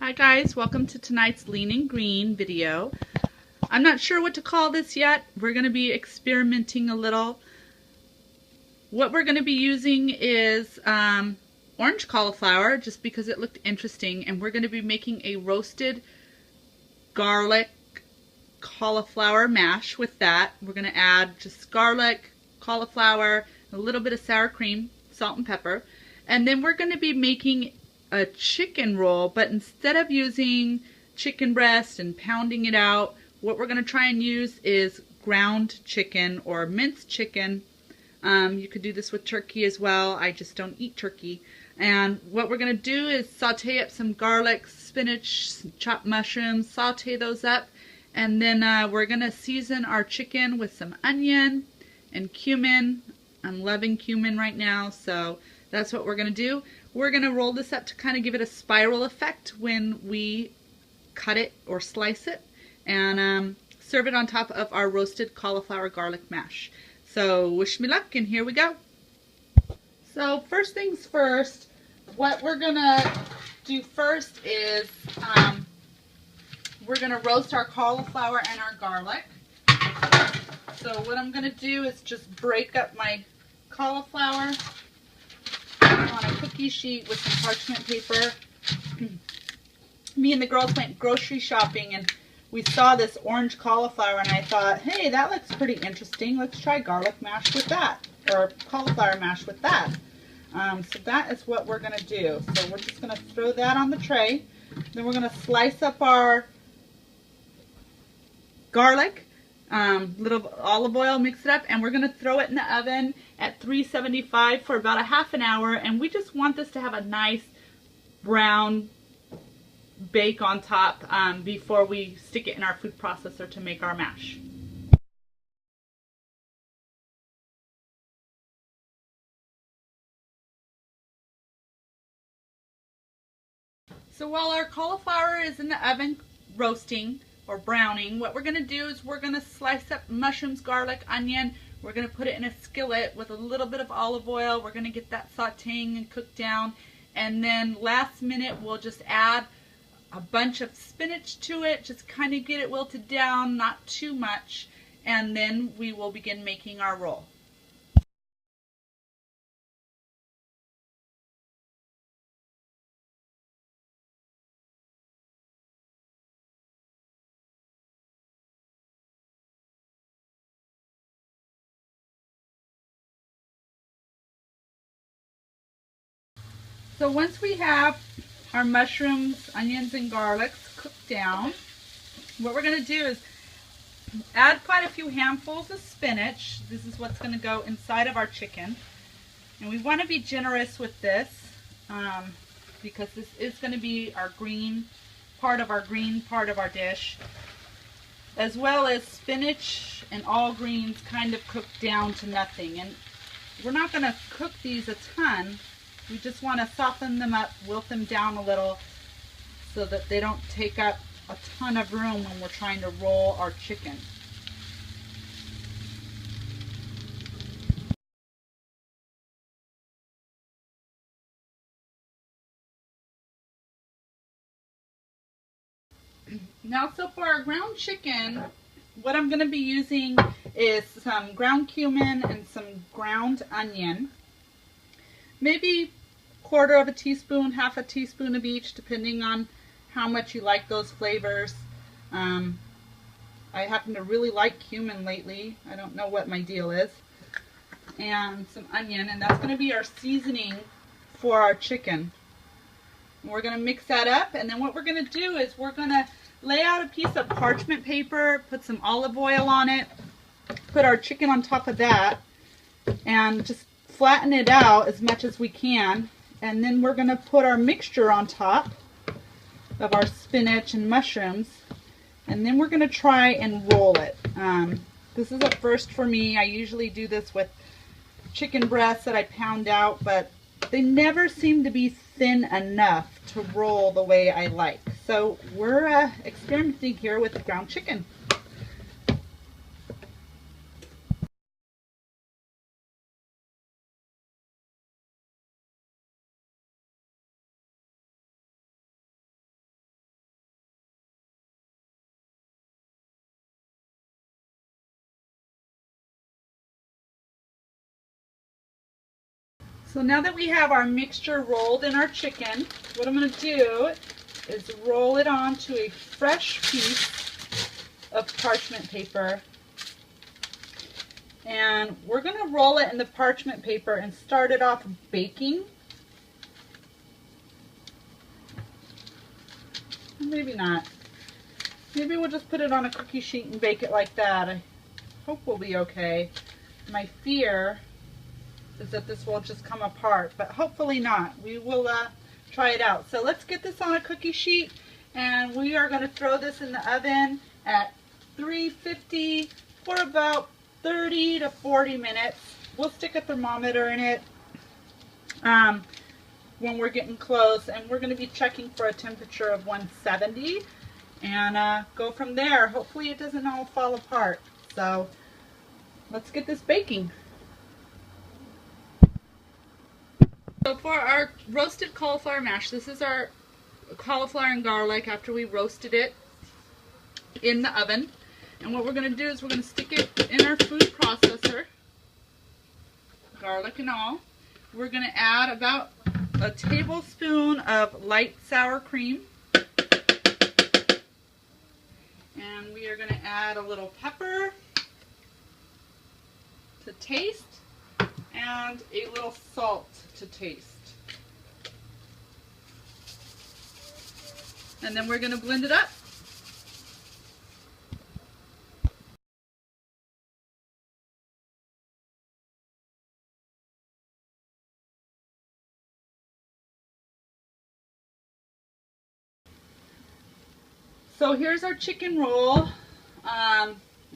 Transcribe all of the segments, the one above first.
Hi guys, welcome to tonight's Lean and Green video. I'm not sure what to call this yet. We're going to be experimenting a little. What we're going to be using is orange cauliflower, just because it looked interesting, and we're going to be making a roasted garlic cauliflower mash with that. We're going to add just garlic, cauliflower, a little bit of sour cream, salt and pepper, and then we're going to be making a chicken roll, but instead of using chicken breast and pounding it out, what we're going to try and use is ground chicken or minced chicken. You could do this with turkey as well. I just don't eat turkey. And what we're going to do is saute up some garlic, spinach, chopped mushrooms, saute those up, and then we're going to season our chicken with some onion and cumin. I'm loving cumin right now, so that's what we're going to do. We're going to roll this up to kind of give it a spiral effect when we cut it or slice it, and serve it on top of our roasted cauliflower garlic mash. So wish me luck, and here we go. So first things first, what we're going to do first is we're going to roast our cauliflower and our garlic. So what I'm going to do is just break up my cauliflower on a cookie sheet with some parchment paper. Me and the girls went grocery shopping and we saw this orange cauliflower and I thought, hey, that looks pretty interesting. Let's try garlic mash with that, or cauliflower mash with that. So that is what we're going to do. So we're just going to throw that on the tray. Then we're going to slice up our garlic, little olive oil, mix it up, and we're going to throw it in the oven at 375 for about a half an hour, and we just want this to have a nice brown bake on top before we stick it in our food processor to make our mash. So while our cauliflower is in the oven roasting or browning, what we're going to do is we're going to slice up mushrooms, garlic, onion. We're going to put it in a skillet with a little bit of olive oil. We're going to get that sauteing and cooked down. And then last minute, we'll just add a bunch of spinach to it. Just kind of get it wilted down, not too much. And then we will begin making our roll. So once we have our mushrooms, onions, and garlics cooked down, what we're going to do is add quite a few handfuls of spinach. This is what's going to go inside of our chicken. And we want to be generous with this because this is going to be our green part of our dish, as well as spinach and all greens kind of cooked down to nothing. And we're not going to cook these a ton. We just want to soften them up, wilt them down a little so that they don't take up a ton of room when we're trying to roll our chicken. Now, so for our ground chicken, what I'm going to be using is some ground cumin and some ground onion. Maybe quarter of a teaspoon, half a teaspoon of each, depending on how much you like those flavors. I happen to really like cumin lately. I don't know what my deal is. And some onion, and that's going to be our seasoning for our chicken. And we're going to mix that up, and then what we're going to do is we're going to lay out a piece of parchment paper, put some olive oil on it, put our chicken on top of that, and just flatten it out as much as we can. And then we're going to put our mixture on top of our spinach and mushrooms, and then we're going to try and roll it. This is a first for me. I usually do this with chicken breasts that I pound out, but they never seem to be thin enough to roll the way I like. So we're experimenting here with ground chicken. So now that we have our mixture rolled in our chicken, what I'm going to do is roll it onto a fresh piece of parchment paper. And we're going to roll it in the parchment paper and start it off baking. Maybe not. Maybe we'll just put it on a cookie sheet and bake it like that. I hope we'll be okay. My fear is that this will just come apart, but hopefully not. We will try it out. So let's get this on a cookie sheet, and we are going to throw this in the oven at 350 for about 30 to 40 minutes. We'll stick a thermometer in it when we're getting close, and we're going to be checking for a temperature of 170 and go from there. Hopefully it doesn't all fall apart. So let's get this baking. So for our roasted cauliflower mash, this is our cauliflower and garlic after we roasted it in the oven. And what we're going to do is we're going to stick it in our food processor, garlic and all. We're going to add about a tablespoon of light sour cream. And we are going to add a little pepper to taste and a little salt to taste. And then we're going to blend it up. So here's our chicken roll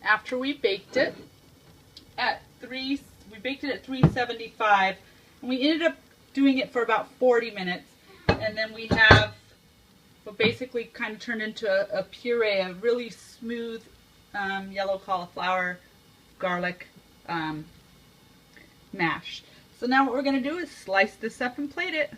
after we baked it at we baked it at 375, and we ended up doing it for about 40 minutes, and then we have what basically kind of turned into a puree, a really smooth yellow cauliflower garlic mash. So now what we're going to do is slice this up and plate it.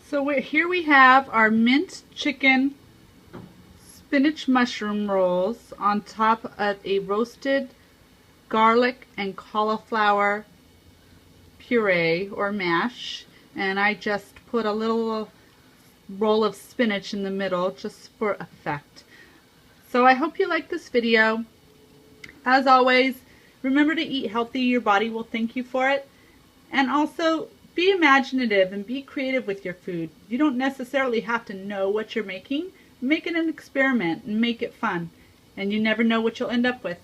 So here we have our minced chicken spinach mushroom rolls on top of a roasted garlic and cauliflower puree or mash. And I just put a little roll of spinach in the middle just for effect. So I hope you like this video. As always, remember to eat healthy. Your body will thank you for it. And also, be imaginative and be creative with your food. You don't necessarily have to know what you're making. Make it an experiment and make it fun. And you never know what you'll end up with.